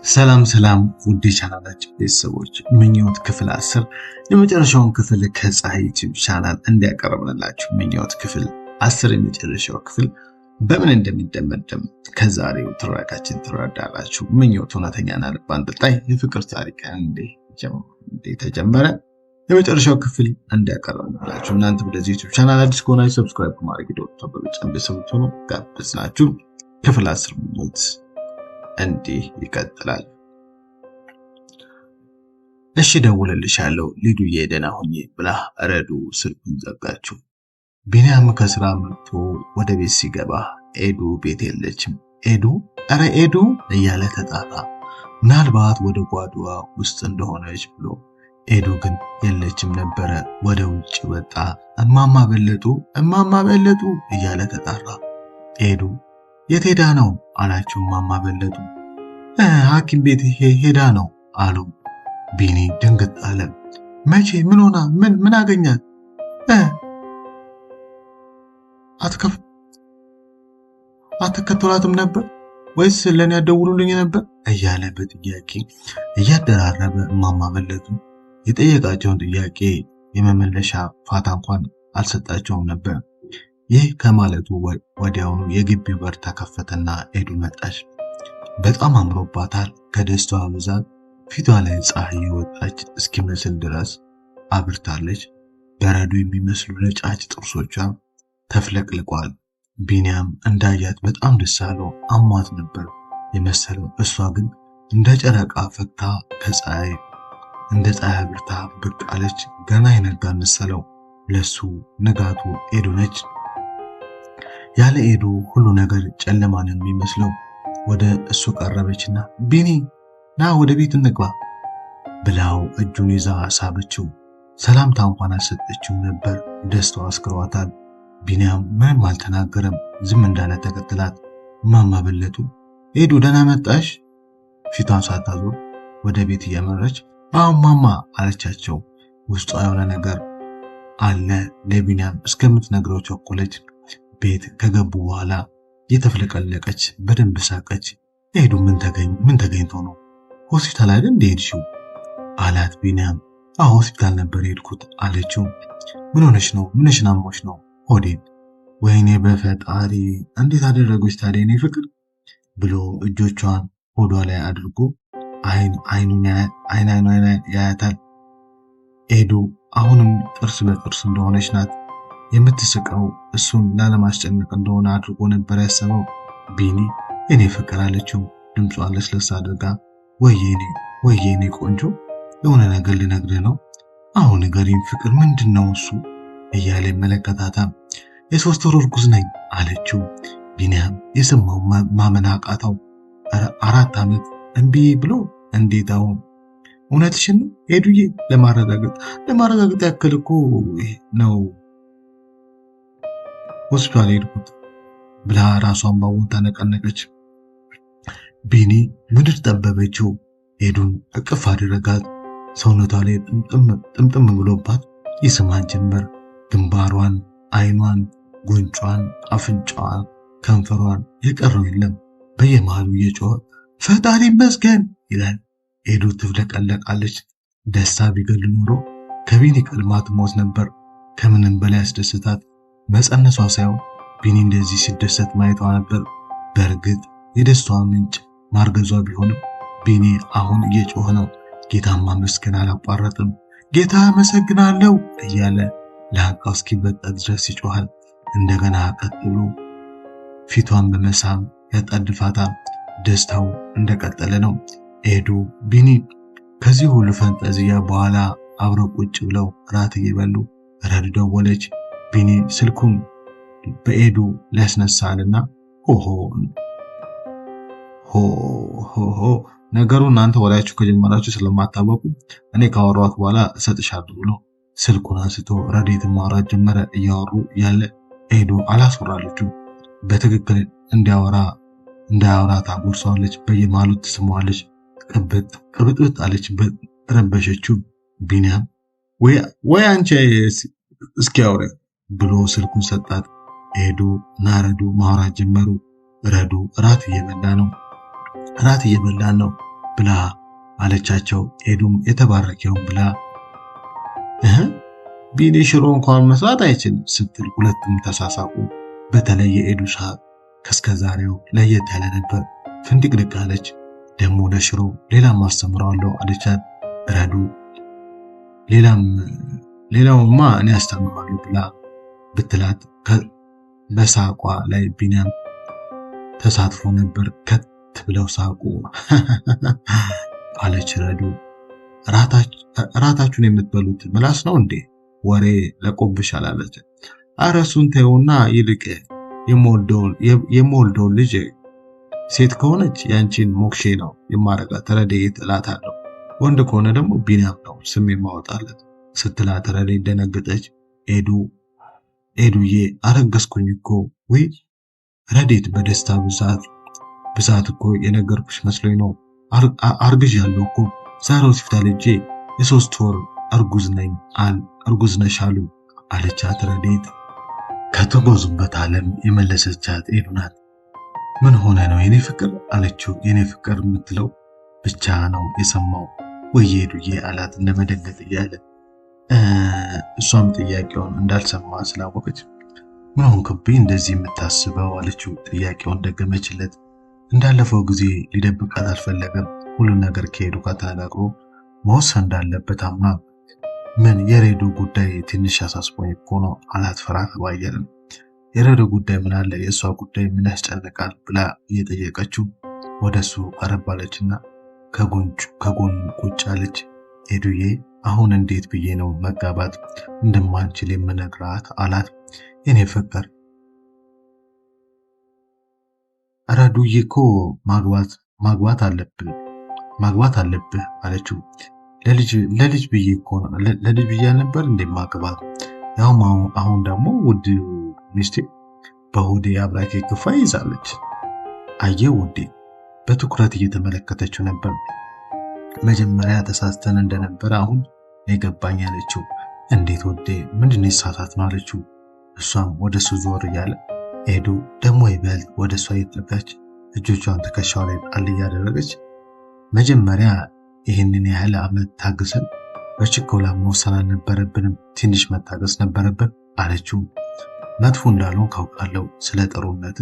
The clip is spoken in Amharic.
ሰላም ውድ ቻናላችን ቤተሰቦች ምኞት ክፍል 10 የመጨረሻውን ክፍል ከፀሐይ ዩቲዩብ ቻናል እንዲያቀርብላችሁ ምኞት ክፍል 10 የመጨረሻው ክፍል በምን እንደሚደመደም ከዛሬው ትረካችን ትረዳላችሁ። ምኞት እውነተኛና ልብ አንጠልጣይ የፍቅር ታሪክ እንዴት ተጀመረ የመጨረሻው ክፍል እንዲያቀርብላችሁ እናንተ በዚህ ዩቲዩብ ቻናል አዲስ ከሆናችሁ ሰብስክራይብ በማድረግ ደወሉን በመጫን ቤተሰቦች ሆኑ ጋብዘናችሁ ክፍል 10 ምኞት እንዲህ ይቀጥላል። እሺ ደውልልሻለሁ ሊዱዬ ደህና ሁኚ ብላ ረዱ ስልኩን ዘጋችው። ቢኒያም ከስራ መጥቶ ወደ ቤት ሲገባ ኤዱ ቤት የለችም። ኤዱ እያለ ተጣራ። ምናልባት ወደ ጓዳዋ ውስጥ እንደሆነች ብሎ ኤዱ ግን የለችም ነበረ። ወደ ውጭ ወጣ። እማማ በለጡ እያለ ተጣራ። ኤዱ የት ሄዳ ነው አላቸው እማማ በለጡ። ሐኪም ቤት ሄዳ ነው አሉ። ቢኒ ድንግጥ አለ። መቼ? ምን ሆና? ምን አገኛት? አትከተላትም ነበር ወይስ ለኔ ያደውሉልኝ ነበር እያለ በጥያቄ እያደራረበ እማማ በለጡ የጠየቃቸውን ጥያቄ የመመለሻ ፋታ እንኳን አልሰጣቸውም ነበር። ይህ ከማለቱ ወዲያውኑ የግቢው በር ተከፈተና ኤዱ መጣች። በጣም አምሮባታል። ከደስታዋ ብዛት ፊቷ ላይ ፀሐይ የወጣች እስኪመስል ድረስ አብርታለች። በረዶ የሚመስሉ ነጫጭ ጥርሶቿ ተፍለቅልቋል። ቢኒያም እንዳያት በጣም ደስ አለው። አሟት ነበር የመሰለው። እሷ ግን እንደ ጨረቃ ፈክታ እንደ ፀሐይ አብርታ ብቅ አለች። ገና የነጋ መሰለው። ለሱ ንጋቱ ኤዱ ነች። ያለ ኤዱ ሁሉ ነገር ጨለማ ነው የሚመስለው። ወደ እሱ ቀረበችና ቢኒ ና ወደ ቤት እንግባ ብላው እጁን ይዛ ሳበችው። ሰላምታ እንኳን አልሰጠችው ነበር። ደስታው አስክሯታል። ቢኒያም ምንም አልተናገረም። ዝም እንዳለ ተከትላት። እማማ በለጡ ኤዱ ደህና መጣሽ? ፊቷን ሳታዞር ወደ ቤት እያመራች አዎ ማማ አለቻቸው። ውስጧ የሆነ ነገር አለ ለቢኒያም እስከምትነግረው ቸኮለች። ቤት ከገቡ በኋላ የተፍለቀለቀች በደንብ ሳቀች። ኤዱ ምን ተገኝቶ ነው? ሆስፒታል አይደል እንደሄድሽው አላት ቢኒያም። አዎ ሆስፒታል ነበር የሄድኩት አለችው። ምን ሆነሽ ነው? ምንሽን አሞሽ ነው? ሆዴን። ወይኔ በፈጣሪ እንዴት አደረጎች ታዲያ የኔ ፍቅር ብሎ እጆቿን ሆዷ ላይ አድርጎ አይኑን ያያታል። ኤዱ አሁንም ጥርስ በጥርስ እንደሆነች ናት። የምትስቀው እሱን ላለማስጨነቅ እንደሆነ አድርጎ ነበር ያሰበው። ቢኒ እኔ ፍቅር አለችው። ድምጿን ለስለስ አድርጋ ወይኔ ቆንጆ የሆነ ነገር ልነግርህ ነው። አሁን ንገሪኝ ፍቅር ምንድነው እሱ እያለ መለከታታም። የ3 ወር እርጉዝ ነኝ አለችው። ቢኒያም የሰማው ማመን አቃተው። 4 ዓመት እምቢ ብሎ እንዴት አሁን? እውነትሽን ነው ኤዱዬ? ለማረጋገጥ ያክል እኮ ነው ሆስፒታል ሄድኩት ብላ ራሷን ባወንታ ነቀነቀች። ቢኒ ምድር ጠበበችው። ኤዱን እቅፍ አደረጋት። ሰውነቷ ላይ ጥምጥም ብሎባት ይስማት ጀመር። ግንባሯን፣ አይኗን፣ ጉንጯን፣ አፍንጫዋን፣ ከንፈሯን የቀረው የለም። በየመሃሉ እየጮኸ ፈጣሪ ይመስገን ይላል። ኤዱ ትፍለቀለቃለች። ደስታ ቢገል ኖሮ ከቢኒ ቀድማ ትሞት ነበር። ከምንም በላይ ያስደስታት መጸነሷ ሳይሆን ቢኒ እንደዚህ ሲደሰት ማየቷ ነበር። በእርግጥ የደስታዋ ምንጭ ማርገዟ ቢሆንም ቢኒ አሁን እየጮኸ ነው። ጌታን ማመስገን አላቋረጥም። ጌታ አመሰግናለሁ እያለ ለሀቃው እስኪበጠጥ ድረስ ይጮሃል። እንደገና ቀጥሎ ፊቷን በመሳም ያጣድፋታል። ደስታው እንደቀጠለ ነው። ኤዱ ቢኒ ከዚህ ሁሉ ፈንጠዝያ በኋላ አብረው ቁጭ ብለው ራት እየበሉ ረዱ ደወለች። ቢኒ ስልኩን በኤዱ ሊያስነሳልና ሆ ነገሩ እናንተ ወላችሁ ከጀመራችሁ ስለማታወቁ እኔ ካወራኋት በኋላ እሰጥሻለሁ ብሎ ስልኩን አንስቶ ረዴት ማውራት ጀመረ። እያወሩ ያለ ኤዱ አላስወራለችው። በትክክል እንዳያወራ ታጎርሰዋለች። በየማሉ ትስመዋለች። ቅብጥብጥ አለች። ረበሸችው። ቢኒያም ወይ አንቺ እስኪ አውሪ ብሎ ስልኩን ሰጣት። ኤዱ እና ረዱ ማውራት ጀመሩ። ረዱ እራት እየበላን ነው ብላ አለቻቸው። ኤዱም የተባረከውን ብላ ቢኒ ሽሮ እንኳን መስራት አይችልም ስትል ሁለቱም ተሳሳቁ። በተለይ የኤዱ ሳቅ ከስከዛሬው ለየት ያለ ነበር። ፍንድቅድቅ አለች። ደግሞ ለሽሮ ሌላም አስተምረዋለሁ አለቻት ረዱ። ሌላውማ እኔ አስተምረዋለሁ ብላ ብትላት በሳቋ ላይ ቢኒያም ተሳትፎ ነበር። ከት ብለው ሳቁ። አለች ረዱ። እራታችሁን የምትበሉት ምላስ ነው እንዴ? ወሬ ለቆብሻል አለች። ኧረ እሱን ተይውና ይልቅ የምወልደውን ልጅ ሴት ከሆነች ያንቺን ሞክሼ ነው የማረጋት ረድኤት እላታለሁ። ወንድ ከሆነ ደግሞ ቢኒያም ነው ስም የማወጣለት ስትላት ረድኤት ደነገጠች። ኤዱዬ አረገዝኩኝ እኮ። ወይ ረድኤት በደስታ ብዛት እኮ የነገርኩሽ መስሎኝ ነው። አርግዣለሁ እኮ ዛሬ ሆስፒታል ሄጄ የ3 ወር እርጉዝ ነሽ አሉ አለቻት ረድኤት። ከተጓዙበት ዓለም የመለሰቻት ኤዱ ናት። ምን ሆነ ነው የኔ ፍቅር አለችው። የኔ ፍቅር የምትለው ብቻ ነው የሰማው። ወይ ኤዱዬ አላት እንደመደንገጥ እያለ። እሷም ጥያቄውን እንዳልሰማ ስላወቀች ምን ሆንክብኝ እንደዚህ የምታስበው አለችው። ጥያቄውን ደገመችለት። እንዳለፈው ጊዜ ሊደብቃት አልፈለገም። ሁሉን ነገር ከኤዱ ጋር ተነጋግሮ መወሰን እንዳለበት አምና ምን የሬዱ ጉዳይ ትንሽ አሳስቦኝ እኮ ነው አላት። ፈራ ተባየለም። የሬዱ ጉዳይ ምን አለ የእሷ ጉዳይ ምን ያስጨንቃል ብላ እየጠየቀችው ወደሱ ቀረብ አለችና ከጎን ቁጭ አለች። ኤዱዬ አሁን እንዴት ብዬ ነው መጋባት እንደማንችል የምነግራት አላት። የኔ ፍቅር ረዱዬ እኮ ማግባት አለብህ አለችው። ለልጅ ብዬ እኮ ለልጅ ብዬ ነበር እንደማገባት ያው አሁን ደግሞ ውድ ሚስቴ በሆዴ አብራኬ ክፋ ይዛለች። አየው ውዴ በትኩረት እየተመለከተችው ነበር። መጀመሪያ ተሳስተን እንደነበረ አሁን የገባኝ አለችው። እንዴት ውዴ ምንድን ነው የተሳሳት ነው አለችው። እሷም ወደሱ ዞር እያለ ኤዱ ደግሞ ይበልጥ ወደ እሷ እየተጠጋች እጆቿን ትከሻው ላይ ጣል እያደረገች መጀመሪያ ይህንን ያህል ዓመት ታግሰን በችኮላ መወሰን አልነበረብንም፣ ትንሽ መታገስ ነበረብን አለችው። መጥፎ እንዳልሆን ካውቃለሁ፣ ስለ ጥሩነት